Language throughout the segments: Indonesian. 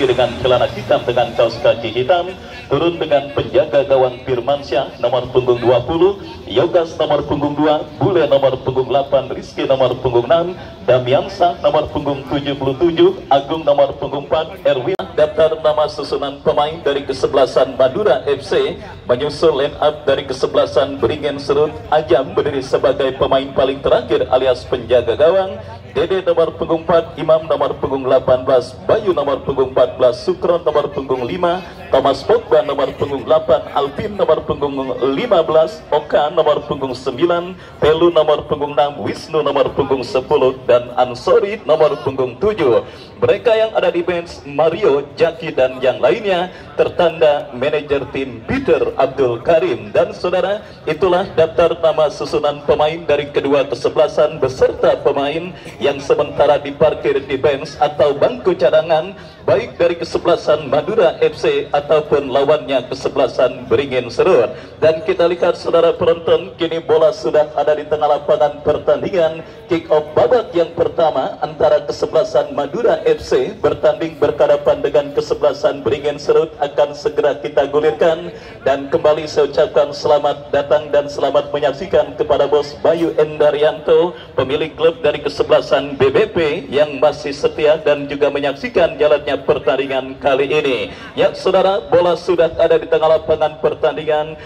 Rizky dengan celana hitam dengan kaos kaki hitam, turun dengan penjaga gawang Firmansyah nomor punggung 20, Yogas nomor punggung 2, Bule nomor punggung 8, Rizky nomor punggung 6, Damiansa nomor punggung 77, Agung nomor punggung 4, Erwin. Daftar nama susunan pemain dari kesebelasan Madura FC, menyusul line up dari kesebelasan Beringin Serut. Ajam berdiri sebagai pemain paling terakhir alias penjaga gawang. Dede nomor punggung 4, Imam nomor punggung 18, Bayu nomor punggung 14, Sukron nomor punggung 5, Thomas Pogba nomor punggung 8, Alvin nomor punggung 15, Oka nomor punggung 9, Pelu nomor punggung 6, Wisnu nomor punggung 10, dan Ansori nomor punggung 7. Mereka yang ada di bench, Mario, Jaki, dan yang lainnya tertanda manajer tim Peter Abdul Karim. Dan saudara, itulah daftar nama susunan pemain dari kedua kesebelasan beserta pemain yang sementara diparkir di bench atau bangku cadangan, baik dari kesebelasan Madura FC ataupun lawannya kesebelasan Beringin Serut. Dan kita lihat saudara penonton, kini bola sudah ada di tengah lapangan pertandingan. Kick off babak yang pertama antara kesebelasan Madura FC bertanding berhadapan dengan kesebelasan Beringin Serut akan segera kita gulirkan. Dan kembali saya ucapkan selamat datang dan selamat menyaksikan kepada Bos Bayu Endaryanto, pemilik klub dari kesebelasan BBP yang masih setia dan juga menyaksikan jalannya pertandingan kali ini. Ya saudara, bola sudah ada di tengah lapangan pertandingan.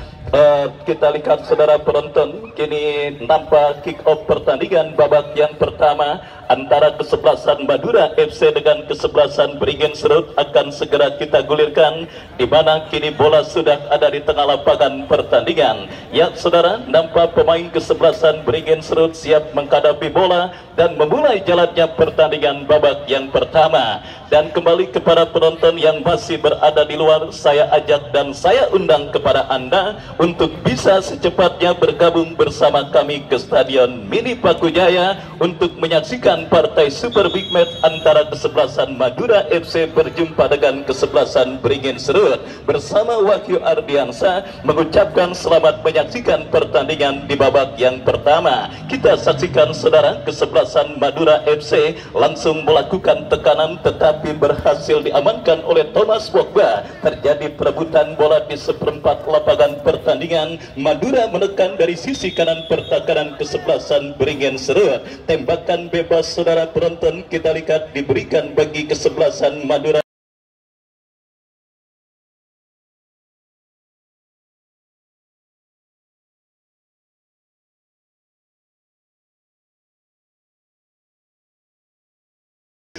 Kita lihat saudara penonton, kini nampak kick off pertandingan babak yang pertama antara kesebelasan Madura FC dengan kesebelasan Beringin Serut akan segera kita gulirkan, di mana kini bola sudah ada di tengah lapangan pertandingan. Ya saudara, nampak pemain kesebelasan Beringin Serut siap menghadapi bola dan memulai jalannya pertandingan babak yang pertama. Dan kembali kepada penonton yang masih berada di luar, saya ajak dan saya undang kepada Anda untuk bisa secepatnya bergabung bersama kami ke Stadion Mini Pakujaya untuk menyaksikan partai Super Big Match antara kesebelasan Madura FC berjumpa dengan kesebelasan Beringin Serut. Bersama Wahyu Ardiansa mengucapkan selamat menyaksikan pertandingan di babak yang pertama. Kita saksikan saudara, kesebelasan Madura FC langsung melakukan tekanan tetapi berhasil diamankan oleh Thomas Pogba. Terjadi perebutan bola di seperempat lapangan pertandingan. Madura menekan dari sisi kanan pertahanan kesebelasan Beringin Serut. Tembakan bebas saudara penonton kita lihat diberikan bagi kesebelasan Madura.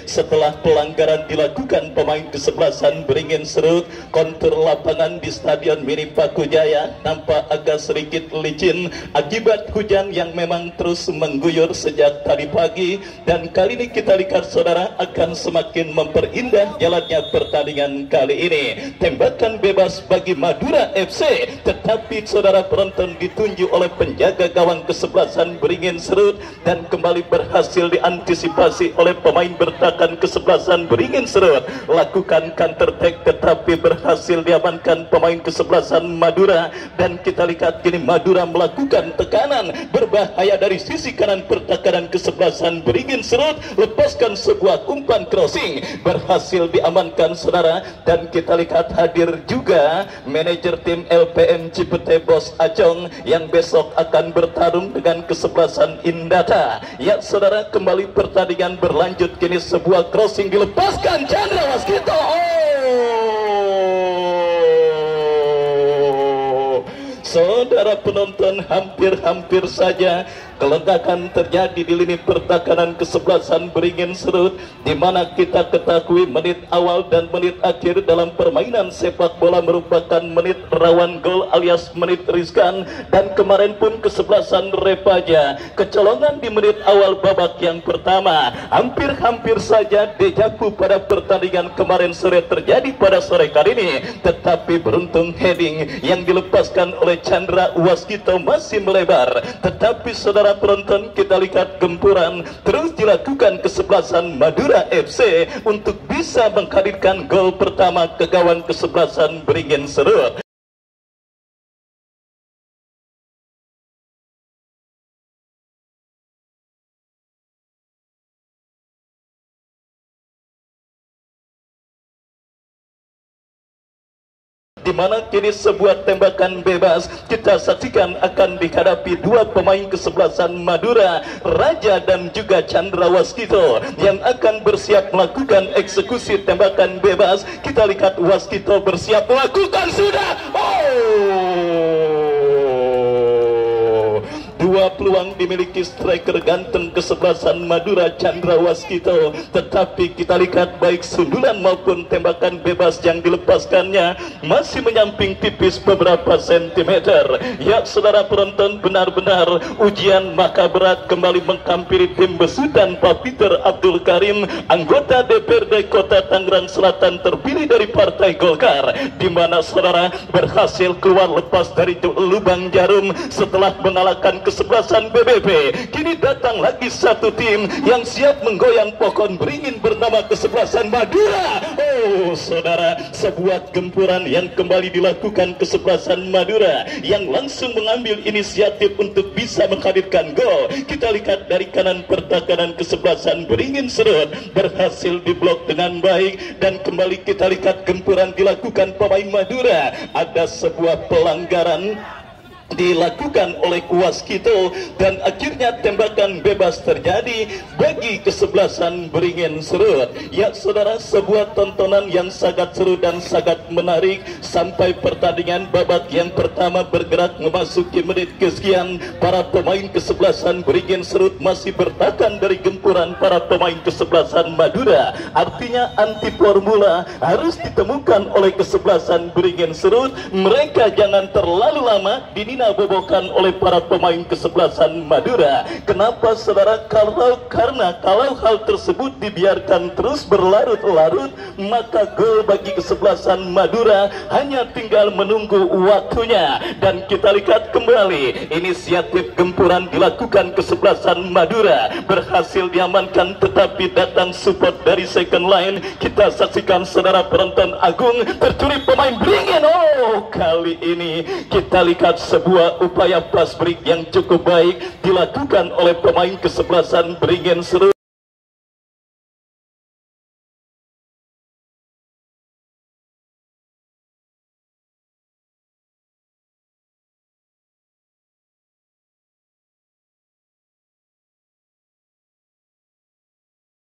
Setelah pelanggaran dilakukan pemain kesebelasan Beringin Serut, kontur lapangan di Stadion Mini Pakujaya nampak agak sedikit licin akibat hujan yang memang terus mengguyur sejak tadi pagi. Dan kali ini kita lihat saudara akan semakin memperindah jalannya pertandingan kali ini. Tembakan bebas bagi Madura FC, tetapi saudara penonton ditunjuk oleh penjaga gawang kesebelasan Beringin Serut dan kembali berhasil diantisipasi oleh pemain bertahan kesebelasan Beringin Serut. Lakukan counter attack tetapi berhasil diamankan pemain kesebelasan Madura. Dan kita lihat kini Madura melakukan tekanan berbahaya dari sisi kanan pertahanan kesebelasan Beringin Serut. Lepaskan sebuah umpan crossing, berhasil diamankan saudara. Dan kita lihat hadir juga manajer tim LPM Cipete Bos Acong yang besok akan bertarung dengan kesebelasan Indata. Ya saudara, kembali pertandingan berlanjut, kini sebuah crossing dilepaskan Chandra Waskito. Saudara penonton, hampir saja kelengkapan terjadi di lini pertahanan kesebelasan Beringin Serut, di mana kita ketahui menit awal dan menit akhir dalam permainan sepak bola merupakan menit rawan gol alias menit riskan. Dan kemarin pun kesebelasan Repaja kecolongan di menit awal babak yang pertama. Hampir saja dejaku pada pertandingan kemarin sore terjadi pada sore kali ini, tetapi beruntung heading yang dilepaskan oleh Chandra Waskito masih melebar. Tetapi saudara penonton, kita lihat gempuran terus dilakukan kesebelasan Madura FC untuk bisa menghadirkan gol pertama ke gawang kesebelasan Beringin Serut. di mana kini sebuah tembakan bebas kita saksikan akan dihadapi dua pemain kesebelasan Madura, Raja dan juga Chandra Waskito yang akan bersiap melakukan eksekusi tembakan bebas. Kita lihat Waskito bersiap melakukan sudah. Dua peluang dimiliki striker ganteng kesebelasan Madura, Chandra Waskito, tetapi kita lihat baik sundulan maupun tembakan bebas yang dilepaskannya masih menyamping tipis beberapa sentimeter. Ya saudara penonton, benar-benar ujian maka berat kembali menghampiri tim besutan Pak Peter Abdul Karim, anggota DPRD Kota Tangerang Selatan terpilih dari Partai Golkar, di mana saudara berhasil keluar lepas dari lubang jarum setelah mengalahkan kesebelasan BBP. Kini datang lagi satu tim yang siap menggoyang pohon beringin bernama kesebelasan Madura. Saudara, sebuah gempuran yang kembali dilakukan kesebelasan Madura yang langsung mengambil inisiatif untuk bisa menghadirkan gol. Kita lihat dari kanan pertahanan kesebelasan beringin Serut berhasil diblok dengan baik, dan kembali kita lihat gempuran dilakukan pemain Madura. Ada sebuah pelanggaran dilakukan oleh Waskito dan akhirnya tembakan bebas terjadi bagi kesebelasan beringin Serut. Ya saudara, sebuah tontonan yang sangat seru dan sangat menarik sampai pertandingan babak yang pertama bergerak memasuki menit kesekian. Para pemain kesebelasan beringin Serut masih bertahan dari gempuran para pemain kesebelasan Madura. Artinya anti formula harus ditemukan oleh kesebelasan beringin Serut. Mereka jangan terlalu lama bobokan oleh para pemain kesebelasan Madura. Kenapa saudara? Karena kalau hal tersebut dibiarkan terus berlarut-larut, maka gol bagi kesebelasan Madura hanya tinggal menunggu waktunya. Dan kita lihat kembali inisiatif gempuran dilakukan kesebelasan Madura berhasil diamankan, tetapi datang support dari second line. Kita saksikan saudara penonton agung, tercuri pemain beringin. Kali ini kita lihat sebuah upaya pass break yang cukup baik dilakukan oleh pemain kesebelasan beringin Serut.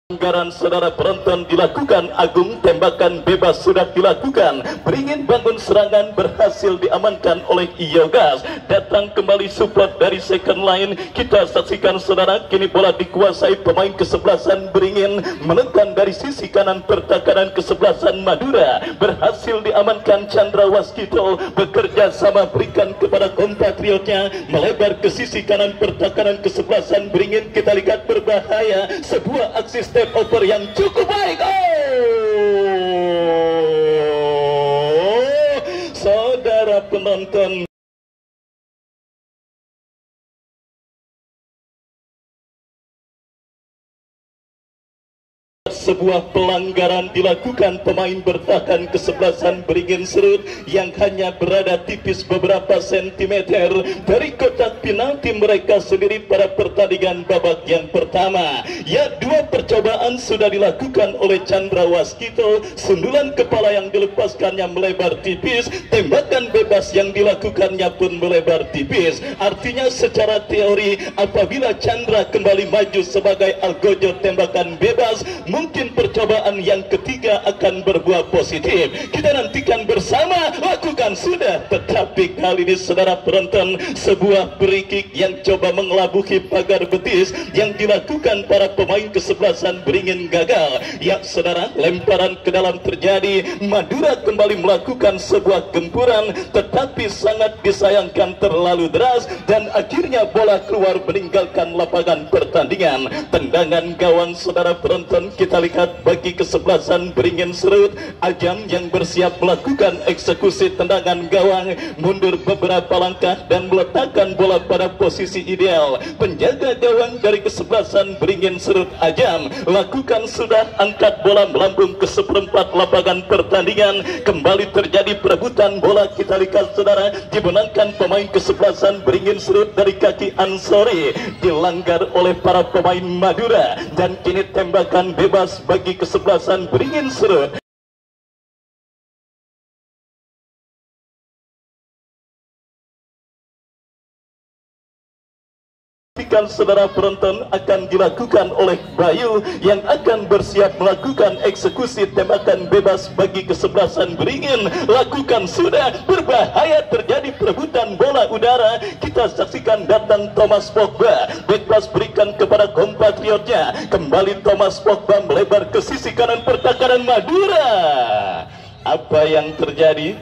Pelanggaran saudara penonton dilakukan Agung, tembakan bebas sudah dilakukan, beringin bangun serangan berhasil diamankan oleh Yogas. Datang kembali support dari second line. Kita saksikan saudara, kini bola dikuasai pemain kesebelasan beringin, menekan dari sisi kanan pertahanan kesebelasan Madura, berhasil diamankan. Chandra Waskito bekerja sama berikan kepada kompatriotnya, melebar ke sisi kanan pertahanan kesebelasan beringin. Kita lihat berbahaya, sebuah aksi step over yang cukup baik. Saudara penonton, sebuah pelanggaran dilakukan pemain bertahan kesebelasan beringin Serut yang hanya berada tipis beberapa sentimeter dari kotak penalti mereka sendiri pada pertandingan babak yang pertama. Ya, dua percobaan sudah dilakukan oleh Chandra Waskito, sundulan kepala yang dilepaskannya melebar tipis, tembakan bebas yang dilakukannya pun melebar tipis. Artinya secara teori apabila Chandra kembali maju sebagai algojo tembakan bebas, mungkin percobaan yang ketiga akan berbuah positif. Kita nantikan bersama, lakukan sudah. Tetapi kali ini saudara penonton, sebuah free kick yang coba mengelabuhi pagar betis yang dilakukan para pemain kesebelasan beringin gagal. Ya saudara, lemparan ke dalam terjadi. Madura kembali melakukan sebuah gempuran, tetapi sangat disayangkan terlalu deras dan akhirnya bola keluar meninggalkan lapangan pertandingan. Tendangan gawang saudara penonton, kita lihat bagi kesebelasan beringin Serut, Ajam yang bersiap melakukan eksekusi tendangan gawang, mundur beberapa langkah dan meletakkan bola pada posisi ideal. Penjaga gawang dari kesebelasan beringin Serut, Ajam, lakukan sudah, angkat bola melambung ke seperempat lapangan pertandingan. Kembali terjadi perebutan bola. Kita lihat saudara, dimenangkan pemain kesebelasan beringin Serut dari kaki Ansori, dilanggar oleh para pemain Madura, dan kini tembakan bebas bagi kesebelasan beringin Serut. saksikan saudara penonton akan dilakukan oleh Bayu yang akan bersiap melakukan eksekusi tembakan bebas bagi kesebelasan beringin. Lakukan sudah, berbahaya terjadi perebutan bola udara. Kita saksikan datang Thomas Pogba, bebas berikan kepada kompatriotnya. Kembali Thomas Pogba melebar ke sisi kanan pertahanan Madura. Apa yang terjadi?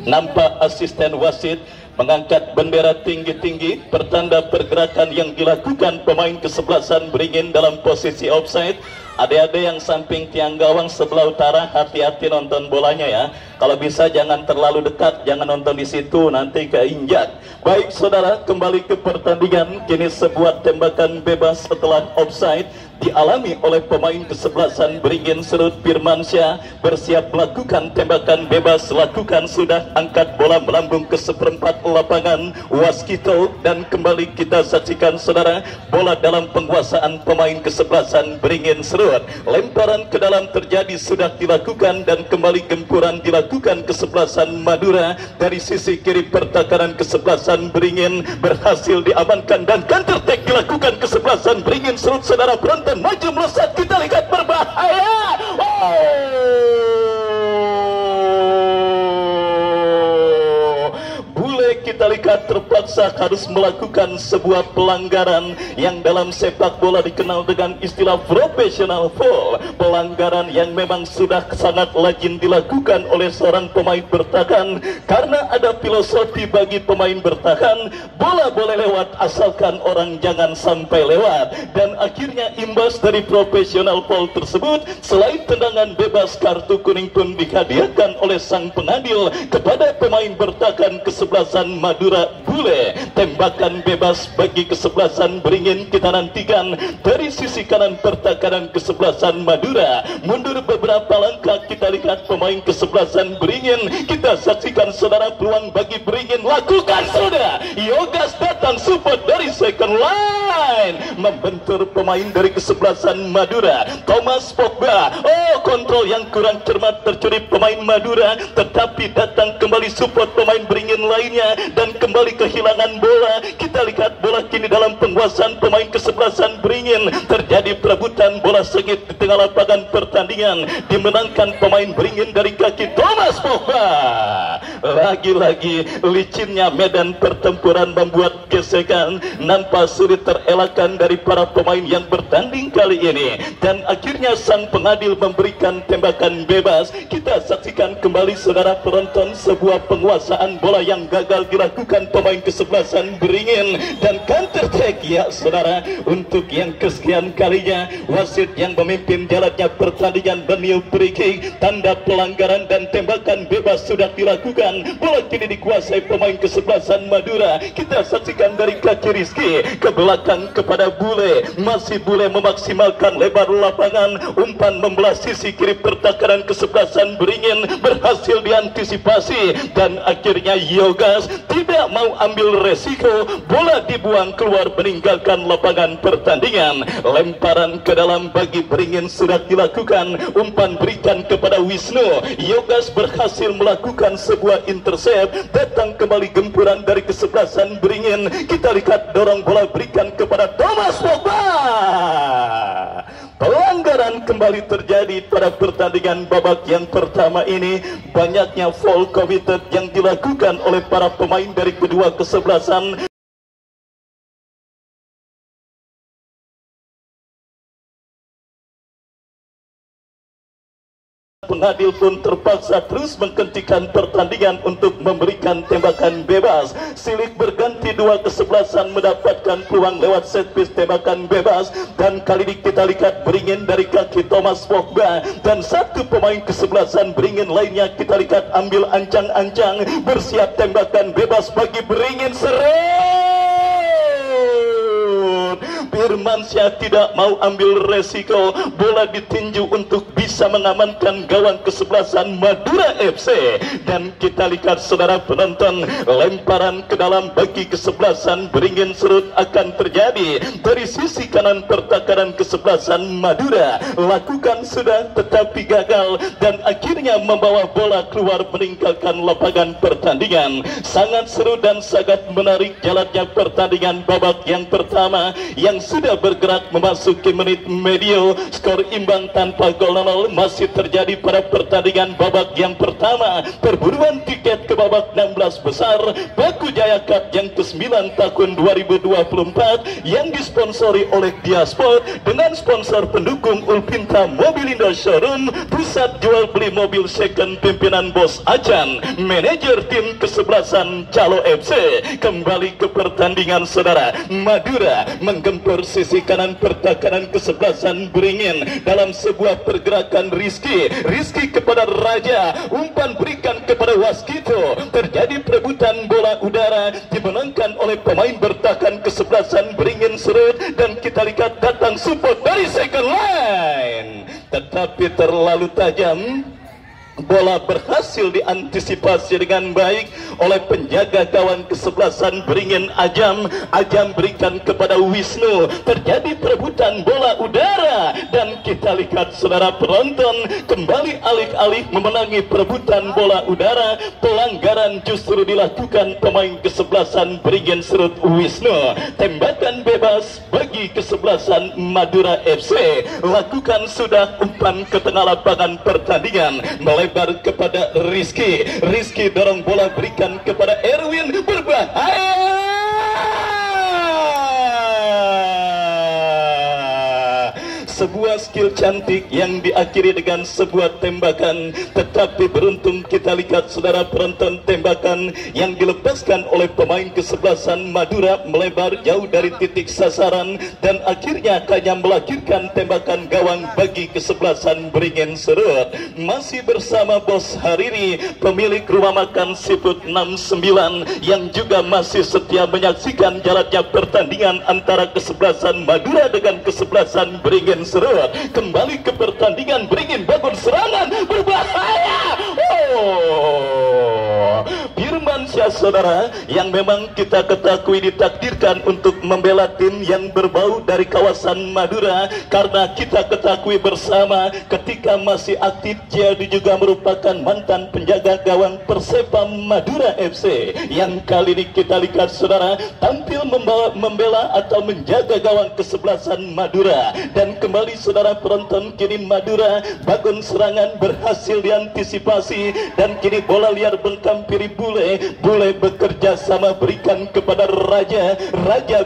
Nampak asisten wasit mengangkat bendera tinggi-tinggi pertanda pergerakan yang dilakukan pemain kesebelasan beringin dalam posisi offside. Adik-adik yang samping tiang gawang sebelah utara, hati-hati nonton bolanya ya. Kalau bisa jangan terlalu dekat, jangan nonton di situ, nanti keinjak. Baik saudara, kembali ke pertandingan. Kini sebuah tembakan bebas setelah offside dialami oleh pemain kesebelasan beringin Serut Firmansyah, bersiap melakukan tembakan bebas. Lakukan sudah, angkat bola melambung ke seperempat lapangan waskito, dan kembali kita saksikan saudara, bola dalam penguasaan pemain kesebelasan beringin Serut. Lemparan ke dalam terjadi sudah dilakukan, dan kembali gempuran dilakukan kesebelasan Madura. Dari sisi kiri pertahanan kesebelasan beringin berhasil diamankan, dan counter attack dilakukan kesebelasan beringin Serut. Saudara penonton, maju melesat, kita lihat berbahaya. Kita lihat terpaksa harus melakukan sebuah pelanggaran yang dalam sepak bola dikenal dengan istilah professional foul. Pelanggaran yang memang sudah sangat lazim dilakukan oleh seorang pemain bertahan, karena ada filosofi bagi pemain bertahan, bola boleh lewat asalkan orang jangan sampai lewat. Dan akhirnya imbas dari professional foul tersebut, selain tendangan bebas, kartu kuning pun dihadiahkan oleh sang pengadil kepada pemain bertahan kesebelasan Madura Bule. Tembakan bebas bagi kesebelasan beringin kita nantikan dari sisi kanan pertahanan kesebelasan Madura. Mundur beberapa langkah, kita lihat pemain kesebelasan beringin. Kita saksikan saudara peluang bagi beringin. Lakukan sudah, Yogas datang support dari second line, membentur pemain dari kesebelasan Madura, Thomas Pogba. Kontrol yang kurang cermat tercuri pemain Madura, tetapi datang kembali support pemain beringin lainnya, dan kembali kehilangan bola. Kita lihat bola kini dalam penguasaan pemain kesebelasan beringin. Terjadi perebutan bola sengit di tengah lapangan pertandingan, dimenangkan pemain beringin dari kaki Thomas Pogba. Lagi-lagi licinnya medan pertempuran membuat gesekan, nampak sulit terelakkan dari para pemain yang bertanding kali ini, dan akhirnya sang pengadil memberikan tembakan bebas. Kita saksikan kembali saudara penonton, sebuah penguasaan bola yang gagal dilakukan pemain kesebelasan beringin, dan counter attack ya saudara. Untuk yang kesekian kalinya wasit yang memimpin jalannya pertandingan meniup free kick, tanda pelanggaran dan tembakan bebas sudah dilakukan. Bola kini dikuasai pemain kesebelasan Madura. Kita saksikan dari kaki Rizky ke belakang kepada Bule, masih Bule memaksimalkan lebar lapangan, umpan membelah sisi kiri pertahanan kesebelasan beringin berhasil diantisipasi, dan akhirnya Yogas tidak mau ambil resiko, bola dibuang keluar meninggalkan lapangan pertandingan. Lemparan ke dalam bagi beringin sudah dilakukan, umpan berikan kepada Wisnu. Yogas berhasil melakukan sebuah intercept, datang kembali gempuran dari kesebelasan beringin. Kita lihat dorong bola berikan kepada Thomas Pogba. Pelanggaran kembali terjadi pada pertandingan babak yang pertama ini. Banyaknya foul committed yang dilakukan oleh para pemain dari kedua kesebelasan. Pengadil pun terpaksa terus menghentikan pertandingan untuk memberikan tembakan bebas. Silih berganti, dua kesebelasan mendapatkan peluang lewat set piece tembakan bebas, dan kali ini kita lihat beringin dari kaki Thomas Pogba, dan satu pemain kesebelasan beringin lainnya kita lihat ambil ancang-ancang bersiap tembakan bebas bagi beringin Serut. Firmansyah tidak mau ambil resiko, bola ditinju untuk bisa mengamankan gawang kesebelasan Madura FC. Dan kita lihat saudara penonton, lemparan ke dalam bagi kesebelasan Beringin Serut akan terjadi dari sisi kanan pertahanan kesebelasan Madura. Lakukan sudah tetapi gagal dan akhirnya membawa bola keluar meninggalkan lapangan pertandingan. Sangat seru dan sangat menarik jalannya pertandingan babak yang pertama yang sudah bergerak memasuki menit medio. Skor imbang tanpa gol 0 masih terjadi pada pertandingan babak yang pertama. Perburuan tiket ke babak 16 besar Baku Jaya Cup yang ke-9 tahun 2024 yang disponsori oleh Diasport dengan sponsor pendukung Ulpinta Mobilindo Showroom, pusat jual beli mobil second pimpinan Bos Acan, manajer tim kesebelasan Calo FC. Kembali ke pertandingan saudara, Madura menggempur sisi kanan pertahanan kesebelasan Beringin dalam sebuah pergerakan Rizky kepada Raja, umpan berikan kepada Waskito, terjadi perebutan bola udara dimenangkan oleh pemain bertahan kesebelasan Beringin Serut dan kita lihat datang support dari second line, tetapi terlalu tajam. Bola berhasil diantisipasi dengan baik oleh penjaga gawang kesebelasan Beringin Ajam. Ajam berikan kepada Wisnu, terjadi perebutan bola udara dan kita lihat saudara penonton kembali alih-alih memenangi perebutan bola udara, pelanggaran justru dilakukan pemain kesebelasan Beringin Serut Wisnu. Tembakan bebas bagi kesebelasan Madura FC. Lakukan sudah umpan ke tengah lapangan pertandingan, melebar kepada Rizky dorong bola berikan kepada Erwin, berbahaya. Sebuah skill cantik yang diakhiri dengan sebuah tembakan, tetapi beruntung kita lihat saudara penonton, tembakan yang dilepaskan oleh pemain kesebelasan Madura melebar jauh dari titik sasaran dan akhirnya hanya melahirkan tembakan gawang bagi kesebelasan Beringin Serut. Masih bersama Bos Hariri, pemilik rumah makan Seafood 69 yang juga masih setia menyaksikan jalannya pertandingan antara kesebelasan Madura dengan kesebelasan Beringin Serut. Kembali ke pertandingan, Beringin bangun serangan, berbahaya. Firmansyah saudara, yang memang kita ketahui ditakdirkan untuk membela tim yang berbau dari kawasan Madura, karena kita ketahui bersama ketika masih aktif dia juga merupakan mantan penjaga gawang Persepa Madura FC yang kali ini kita lihat saudara tampil membela atau menjaga gawang kesebelasan Madura. Dan kembali saudara penonton, kini Madura bangun serangan berhasil diantisipasi dan kini bola liar menghampiri Bule bekerja sama berikan kepada Raja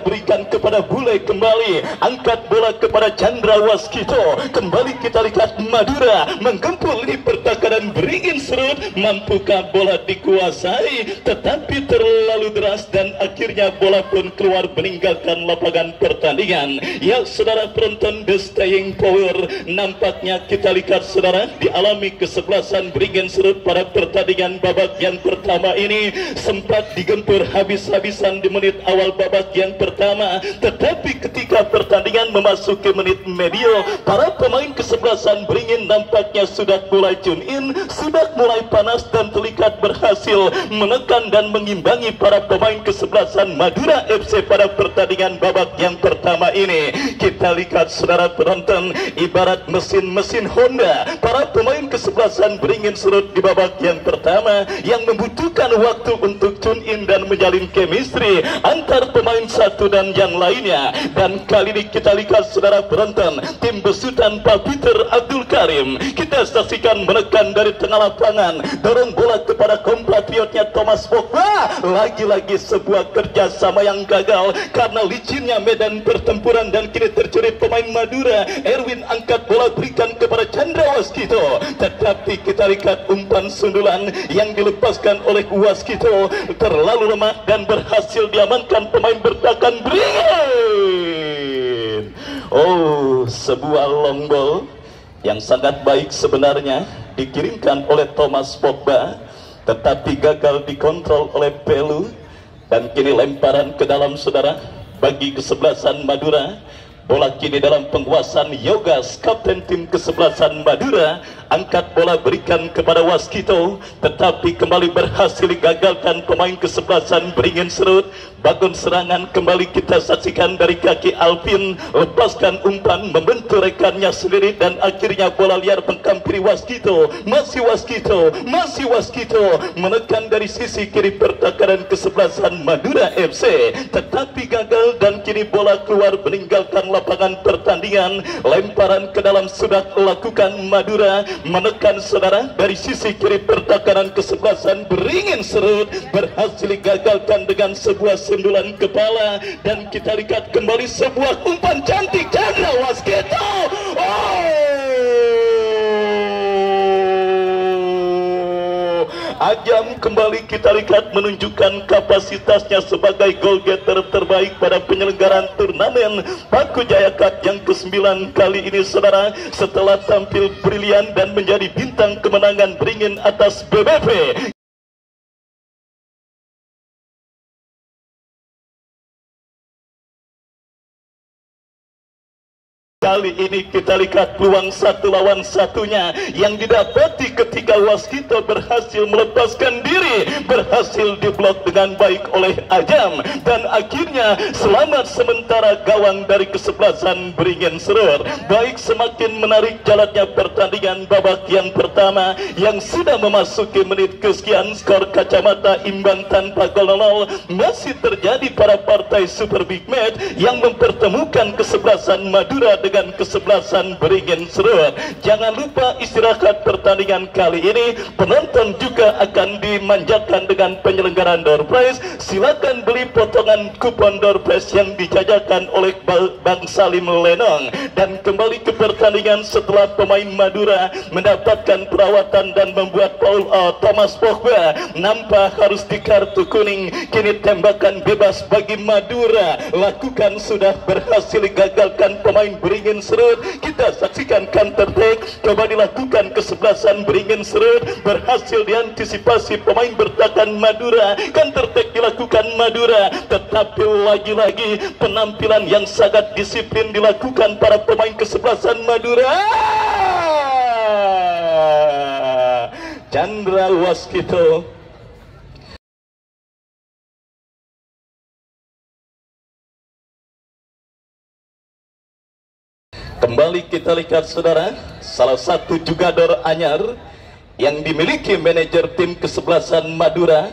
berikan kepada Bule, kembali angkat bola kepada Chandra Waskito. Kembali kita lihat Madura menggempur di pertahanan Beringin Serut. Mampukah bola dikuasai, tetapi terlalu deras dan akhirnya bola pun keluar meninggalkan lapangan pertandingan. Ya saudara penonton, the staying power nampaknya kita lihat saudara dialami kesebelasan Beringin Serut pada pertandingan babak yang pertama ini. Sempat digempur habis-habisan di menit awal babak yang pertama, tetapi ketika pertandingan memasuki menit medio, para pemain kesebelasan Beringin nampaknya sudah mulai tune in, sudah mulai panas dan terlihat berhasil menekan dan mengimbangi para pemain kesebelasan Madura FC pada pertandingan babak yang pertama ini. Kita lihat saudara penonton, ibarat mesin-mesin Honda, para pemain kesebelasan Beringin Serut di babak yang pertama yang membutuhkan waktu untuk tune in dan menjalin chemistry antar pemain satu dan yang lainnya. Dan kali ini kita lihat saudara penonton, tim besutan Pak Peter Abdul Karim kita saksikan menekan dari tengah lapangan, dorong bola kepada kompatriotnya Thomas Pogba. Lagi-lagi sebuah kerjasama yang gagal karena licinnya medan pertempuran dan kini tercuri pemain Madura. Erwin angkat bola berikan kepada Chandra Waskito, tetapi kita lihat umpan sundulan yang dilepaskan oleh Waskito terlalu lemah dan berhasil diamankan pemain bertahan Beringin. Sebuah long ball yang sangat baik sebenarnya dikirimkan oleh Thomas Pogba, tetapi gagal dikontrol oleh Pelu dan kini lemparan ke dalam saudara bagi kesebelasan Madura. Bola kini dalam penguasaan Yogas, kapten tim kesebelasan Madura. Angkat bola berikan kepada Waskito, tetapi kembali berhasil digagalkan pemain kesebelasan Beringin Serut. Bangun serangan kembali kita saksikan dari kaki Alvin, lepaskan umpan membentur rekannya sendiri dan akhirnya bola liar menghampiri Waskito. Masih Waskito menekan dari sisi kiri pertahanan kesebelasan Madura FC, tetapi gagal dan kini bola keluar meninggalkan lapangan pertandingan. Lemparan ke dalam sudah lakukan Madura, menekan saudara dari sisi kiri pertahanan kesebelasan Beringin Serut, berhasil digagalkan dengan sebuah sundulan kepala dan kita lihat kembali sebuah umpan cantik Chandra Waskito. Ajam kembali kita lihat menunjukkan kapasitasnya sebagai goal getter terbaik pada penyelenggaraan turnamen Paku Jaya Cup yang ke-9 kali ini saudara, setelah tampil brilian dan menjadi bintang kemenangan Beringin atas BBP. Kali ini kita lihat peluang satu lawan satunya yang didapati ketika Waskito berhasil melepaskan diri, berhasil diblok dengan baik oleh Ajam, dan akhirnya selamat sementara gawang dari kesebelasan Beringin Serut. Baik, semakin menarik jalannya pertandingan babak yang pertama yang sudah memasuki menit kesekian, skor kacamata imbang tanpa gol 0. Masih terjadi pada partai Super Big Match yang mempertemukan kesebelasan Madura dengan kesebelasan Beringin Serut. Jangan lupa istirahat pertandingan kali ini, penonton juga akan dimanjakan dengan penyelenggaraan door prize. Silakan beli potongan kupon door prize yang dijajakan oleh Bang Salim Lenong. Dan kembali ke pertandingan setelah pemain Madura mendapatkan perawatan dan membuat Thomas Pogba nampak harus di kartu kuning. Kini tembakan bebas bagi Madura lakukan sudah berhasil digagalkan pemain Beringin Serut. Kita saksikan counter attack coba dilakukan kesebelasan Beringin Serut, berhasil diantisipasi pemain bertahan Madura. Counter attack dilakukan Madura, tetapi lagi-lagi penampilan yang sangat disiplin dilakukan para pemain kesebelasan Madura. Chandra Waskito kembali kita lihat saudara, salah satu jugador anyar yang dimiliki manajer tim kesebelasan Madura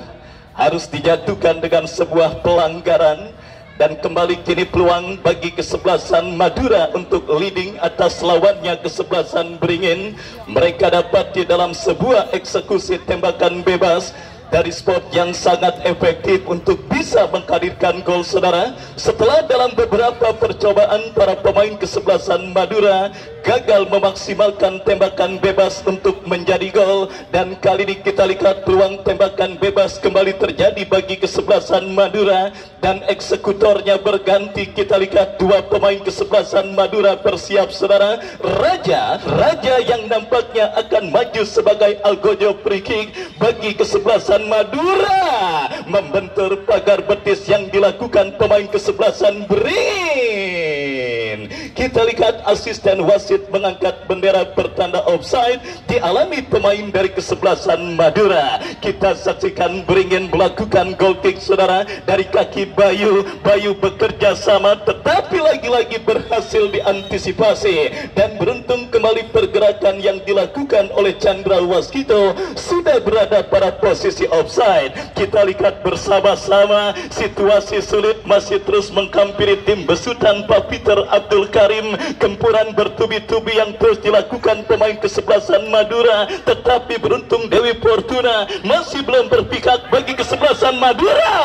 harus dijatuhkan dengan sebuah pelanggaran, dan kembali kini peluang bagi kesebelasan Madura untuk leading atas lawannya kesebelasan Beringin. Mereka dapat di dalam sebuah eksekusi tembakan bebas dari spot yang sangat efektif untuk bisa menghadirkan gol saudara. Setelah dalam beberapa percobaan para pemain kesebelasan Madura gagal memaksimalkan tembakan bebas untuk menjadi gol, dan kali ini kita lihat peluang tembakan bebas kembali terjadi bagi kesebelasan Madura dan eksekutornya berganti. Kita lihat dua pemain kesebelasan Madura bersiap saudara. Raja yang nampaknya akan maju sebagai algojo free kick bagi kesebelasan Madura, membentur pagar betis yang dilakukan pemain kesebelasan Beringin. Kita lihat asisten wasit mengangkat bendera pertanda offside dialami pemain dari kesebelasan Madura. Kita saksikan Beringin melakukan goal kick saudara dari kaki Bayu bekerja sama, tetapi lagi-lagi berhasil diantisipasi dan beruntung kembali pergerakan yang dilakukan oleh Chandra Waskito sudah berada pada posisi offside. Kita lihat bersama-sama situasi sulit masih terus menghampiri tim besutan Pak Peter Abdul Karim. Gempuran bertubi-tubi yang terus dilakukan pemain kesebelasan Madura, tetapi beruntung Dewi Fortuna masih belum berpihak bagi kesebelasan Madura.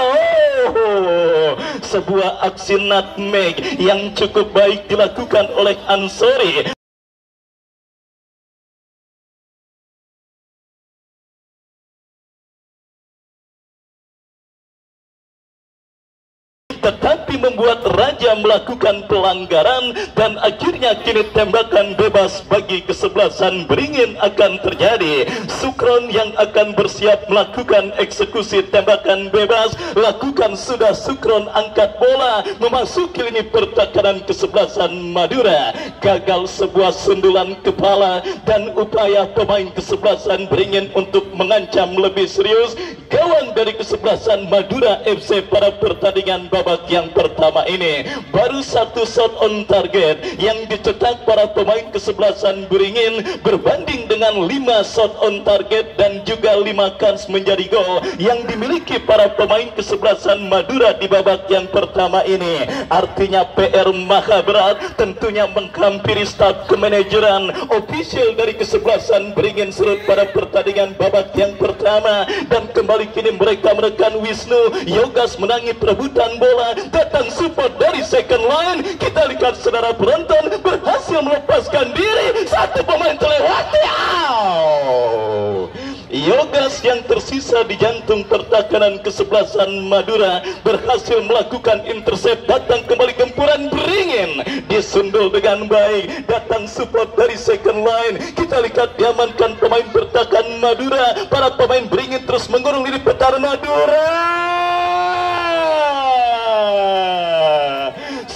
Sebuah aksi nutmeg yang cukup baik dilakukan oleh Ansori. tetapi membuat Raja melakukan pelanggaran, dan akhirnya kini tembakan bebas bagi kesebelasan Beringin akan terjadi. Sukron yang akan bersiap melakukan eksekusi tembakan bebas, lakukan sudah Sukron, angkat bola memasuki lini pertahanan kesebelasan Madura. Gagal sebuah sundulan kepala dan upaya pemain kesebelasan Beringin untuk mengancam lebih serius gawang dari kesebelasan Madura FC pada pertandingan babak yang pertama ini. Baru satu shot on target yang dicetak para pemain kesebelasan Beringin berbanding dengan 5 shot on target dan juga 5 kans menjadi gol yang dimiliki para pemain kesebelasan Madura di babak yang pertama ini. Artinya PR maha berat, tentunya menghampiri staf kemanajeran official dari kesebelasan Beringin Serut pada pertandingan babak yang pertama. Dan kembali kini mereka menekan Wisnu. Yogas menangi perebutan bola, datang support dari second line. Kita lihat saudara penonton berhasil melepaskan diri, satu pemain terlewati. Yogas yang tersisa di jantung pertahanan kesebelasan Madura berhasil melakukan intercept, datang kembali gempuran Beringin, disundul dengan baik, datang support dari second line. Kita lihat diamankan pemain pertahanan Madura, para pemain Beringin terus menggorong lini pertahanan Madura.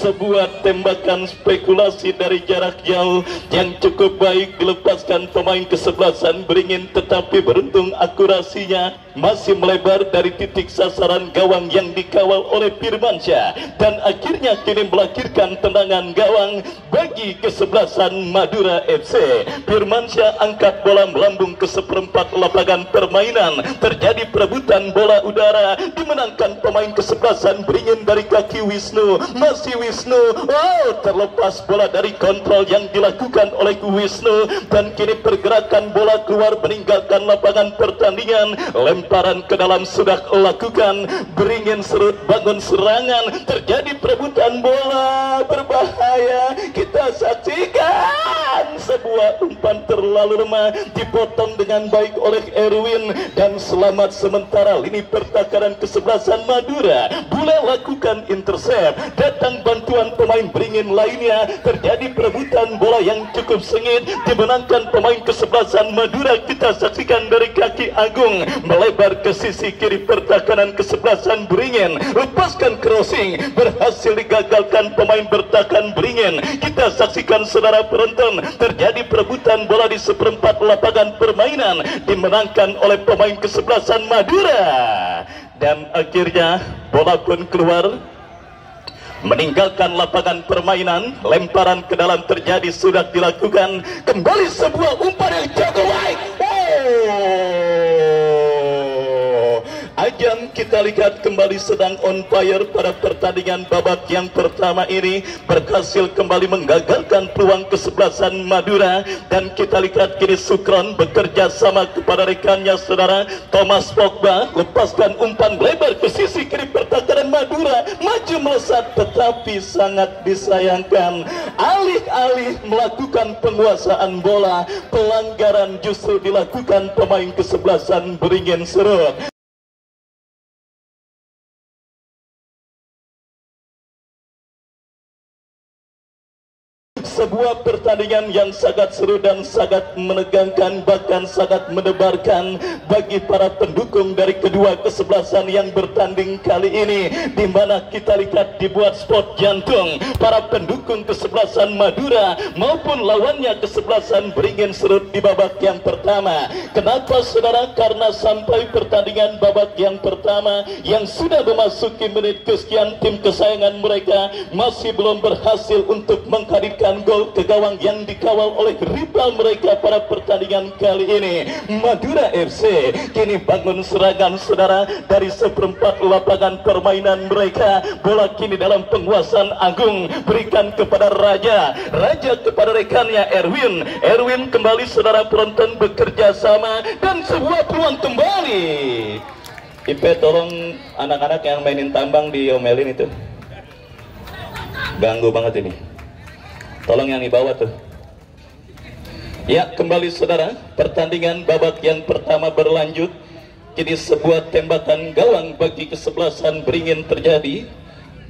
Sebuah tembakan spekulasi dari jarak jauh yang cukup baik dilepaskan pemain kesebelasan Beringin, tetapi beruntung akurasinya masih melebar dari titik sasaran gawang yang dikawal oleh Firmansyah, dan akhirnya kini melahirkan tendangan gawang bagi kesebelasan Madura FC. Firmansyah angkat bola melambung ke seperempat lapangan permainan, terjadi perebutan bola udara, dimenangkan pemain kesebelasan Beringin dari kaki Wisnu. Masih Wisnu, terlepas bola dari kontrol yang dilakukan oleh Wisnu, dan kini pergerakan bola keluar meninggalkan lapangan pertandingan. Lemparan ke dalam sudah lakukan Beringin Serut, bangun serangan, terjadi perebutan bola berbahaya. Kita saksikan sebuah umpan terlalu lemah, dipotong dengan baik oleh Erwin, dan selamat sementara lini pertahanan kesebelasan Madura. Bule lakukan intercept, datang bantuan pemain Beringin lainnya, terjadi perebutan bola yang cukup sengit, dimenangkan pemain kesebelasan Madura. Kita saksikan dari kaki Agung melebar ke sisi kiri pertahanan kesebelasan Beringin, lepaskan crossing, berhasil digagalkan pemain bertahan Beringin. Kita saksikan saudara penonton, terjadi perebutan bola di seperempat lapangan permainan, dimenangkan oleh pemain kesebelasan Madura, dan akhirnya bola pun keluar meninggalkan lapangan permainan. Lemparan ke dalam terjadi, sudah dilakukan kembali sebuah umpan yang cukup baik. Ajang kita lihat kembali sedang on fire pada pertandingan babak yang pertama ini, berhasil kembali menggagalkan peluang kesebelasan Madura. Dan kita lihat kini Sukron bekerja sama kepada rekannya saudara Thomas Pogba, lepaskan umpan lebar ke sisi kiri pertahanan Madura, maju melesat, tetapi sangat disayangkan alih-alih melakukan penguasaan bola, pelanggaran justru dilakukan pemain kesebelasan Beringin Serut. Sebuah pertandingan yang sangat seru dan sangat menegangkan, bahkan sangat mendebarkan bagi para pendukung dari kedua kesebelasan yang bertanding kali ini, di mana kita lihat dibuat spot jantung para pendukung kesebelasan Madura maupun lawannya kesebelasan Beringin Serut di babak yang pertama. Kenapa saudara? Karena sampai pertandingan babak yang pertama yang sudah memasuki menit kesekian, tim kesayangan mereka masih belum berhasil untuk menghadirkan gol ke gawang yang dikawal oleh rival mereka pada pertandingan kali ini. Madura FC kini bangun serangan saudara dari seperempat lapangan permainan mereka. Bola kini dalam penguasaan Agung, berikan kepada Raja kepada rekannya Erwin kembali saudara penonton bekerja sama, dan sebuah peluang kembali. Ipe tolong anak-anak yang mainin tambang diomelin itu, ganggu banget ini. Tolong yang dibawa tuh. Ya, kembali saudara, pertandingan babak yang pertama berlanjut. Kini sebuah tembakan gawang bagi kesebelasan Beringin terjadi.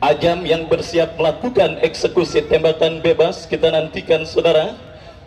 Ajam yang bersiap melakukan eksekusi tembakan bebas. Kita nantikan saudara.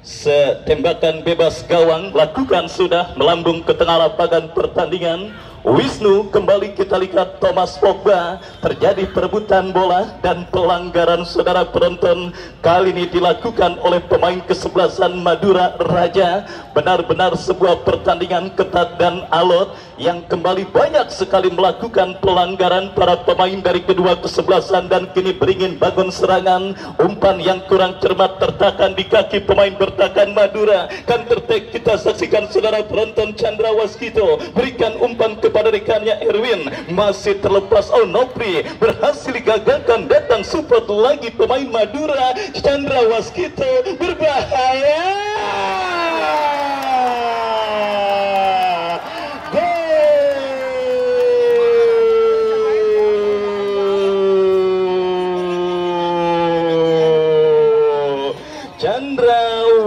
Setembakan bebas gawang lakukan sudah melambung ke tengah lapangan pertandingan. Wisnu, kembali kita lihat Thomas Pogba, terjadi perebutan bola dan pelanggaran saudara penonton. Kali ini dilakukan oleh pemain kesebelasan Madura Raja. Benar-benar sebuah pertandingan ketat dan alot yang kembali banyak sekali melakukan pelanggaran para pemain dari kedua kesebelasan, dan kini beringin bangun serangan. Umpan yang kurang cermat tertahan di kaki pemain bertahan Madura. Counter attack kita saksikan saudara penonton. Chandra Waskito berikan umpan kepada rekannya Erwin, masih terlepas. Nopri berhasil digagalkan, datang support lagi pemain Madura. Chandra Waskito berbahaya. Chandra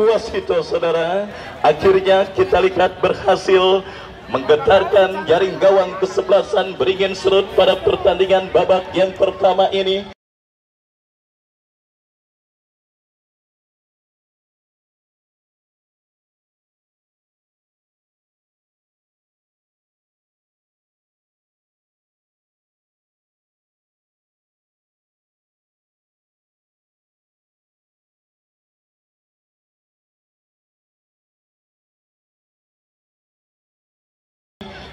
Waskito saudara, akhirnya kita lihat berhasil menggetarkan jaring gawang kesebelasan Beringin Serut pada pertandingan babak yang pertama ini.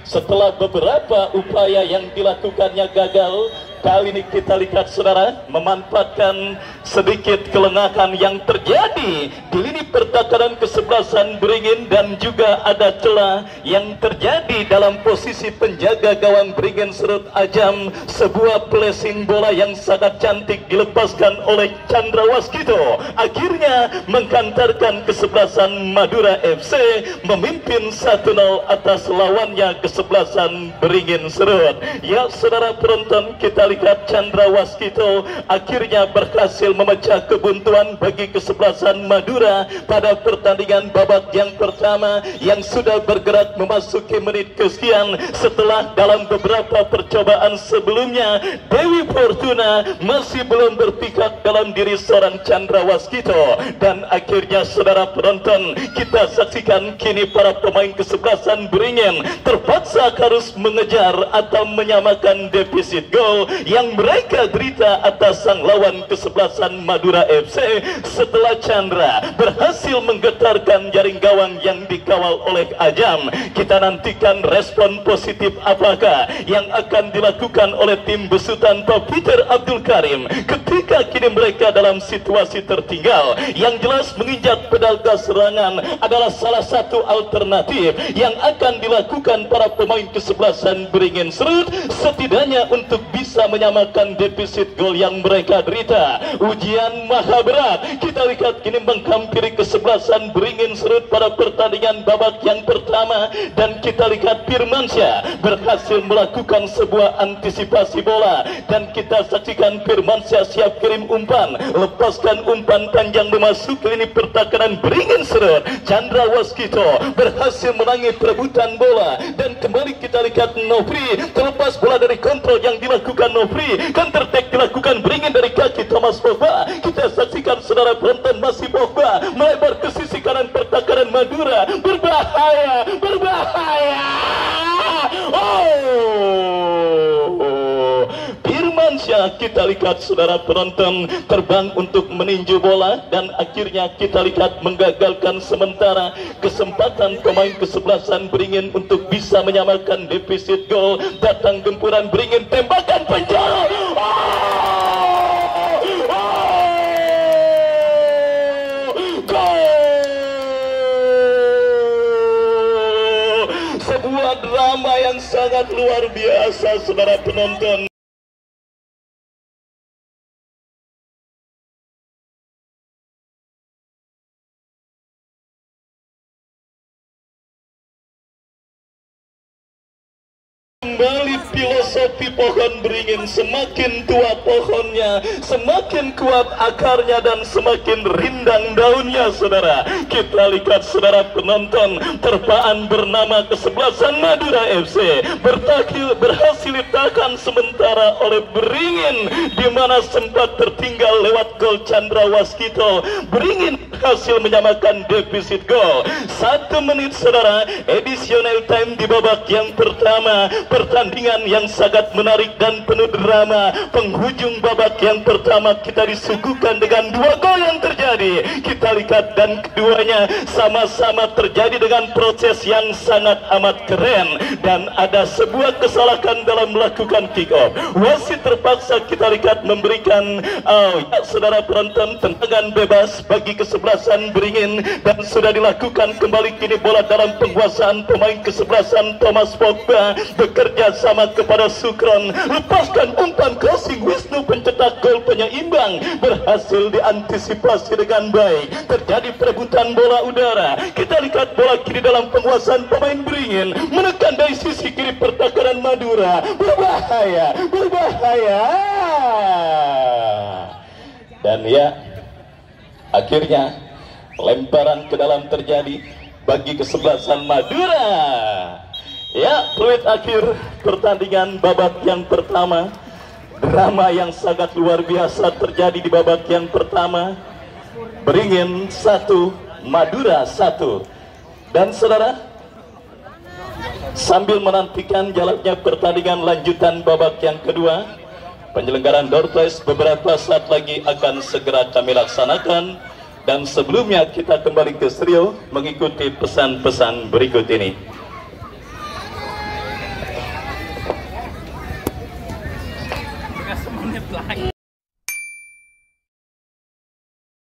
Setelah beberapa upaya yang dilakukannya gagal, kali ini kita lihat saudara memanfaatkan sedikit kelengahan yang terjadi di lini pertahanan kesebelasan Beringin, dan juga ada celah yang terjadi dalam posisi penjaga gawang Beringin Serut Ajam. Sebuah placing bola yang sangat cantik dilepaskan oleh Chandra Waskito, akhirnya menghantarkan kesebelasan Madura FC memimpin 1-0 atas lawannya kesebelasan Beringin Serut. Ya saudara penonton, kita lihat Chandra Waskito akhirnya berhasil memecah kebuntuan bagi kesebelasan Madura pada pertandingan babak yang pertama yang sudah bergerak memasuki menit kesekian. Setelah dalam beberapa percobaan sebelumnya Dewi Fortuna masih belum berpihak dalam diri seorang Chandra Waskito, dan akhirnya saudara penonton kita saksikan kini para pemain kesebelasan Beringin terpaksa harus mengejar atau menyamakan defisit gol yang mereka derita atas sang lawan kesebelasan Madura FC. Setelah Chandra berhasil menggetarkan jaring gawang yang dikawal oleh Ajam, kita nantikan respon positif apakah yang akan dilakukan oleh tim besutan Pak Peter Abdul Karim ketika kini mereka dalam situasi tertinggal. Yang jelas menginjak pedal gas serangan adalah salah satu alternatif yang akan dilakukan para pemain kesebelasan Beringin Serut, setidaknya untuk bisa menyamakan defisit gol yang mereka derita. Ujian maha berat kita lihat kini menghampiri kesebelasan Beringin Serut pada pertandingan babak yang pertama, dan kita lihat Firmansyah berhasil melakukan sebuah antisipasi bola, dan kita saksikan Firmansyah siap kirim umpan, lepaskan umpan panjang memasuki lini pertahanan Beringin Serut. Chandra Waskito berhasil menangis perebutan bola, dan kembali kita lihat Nopri terlepas bola dari kontrol yang dilakukan Nopri. Counter attack dilakukan Beringin dari kaki Thomas Pogba. Kita saksikan saudara penonton, masih Pogba melebar ke sisi kanan pertahanan Madura. Berbahaya, berbahaya. Firmansyah kita lihat saudara penonton terbang untuk meninju bola, dan akhirnya kita lihat menggagalkan sementara kesempatan pemain kesebelasan Beringin untuk bisa menyamakan defisit gol. Datang gempuran Beringin, tembakan penjara. Sebuah drama yang sangat luar biasa saudara penonton. Kembali filosofi pohon beringin, semakin tua pohonnya, semakin kuat akarnya dan semakin rindang daunnya, saudara. Kita lihat, saudara penonton, terpaan bernama Kesebelasan Madura FC berhasil ditahan sementara oleh Beringin, di mana sempat tertinggal lewat gol Chandra Waskito. Beringin berhasil menyamakan defisit gol. 1 menit, saudara, additional time di babak yang pertama. Pertandingan yang sangat menarik dan penuh drama. Penghujung babak yang pertama kita disuguhkan dengan 2 gol yang terjadi. Kita lihat, dan keduanya sama-sama terjadi dengan proses yang sangat amat keren, dan ada sebuah kesalahan dalam melakukan kick off. Wasit terpaksa, kita lihat, memberikan saudara penonton, tendangan bebas bagi Kesebelasan Beringin, dan sudah dilakukan kembali. Kini bola dalam penguasaan pemain Kesebelasan. Thomas Pogba bekerja sama kepada Sukron, lepaskan umpan crossing. Wisnu pencetak gol penyeimbang berhasil diantisipasi dengan baik. Terjadi perebutan bola udara. Kita lihat bola kiri dalam penguasaan pemain Beringin, menekan dari sisi kiri pertahanan Madura. Berbahaya, berbahaya. Dan ya, akhirnya lemparan ke dalam terjadi bagi Kesebelasan Madura. Ya, fluid akhir pertandingan babak yang pertama. Drama yang sangat luar biasa terjadi di babak yang pertama. Beringin 1, Madura 1. Dan saudara, sambil menantikan jalannya pertandingan lanjutan babak yang kedua, penyelenggaraan door prize beberapa saat lagi akan segera kami laksanakan. Dan sebelumnya kita kembali ke studio mengikuti pesan-pesan berikut ini.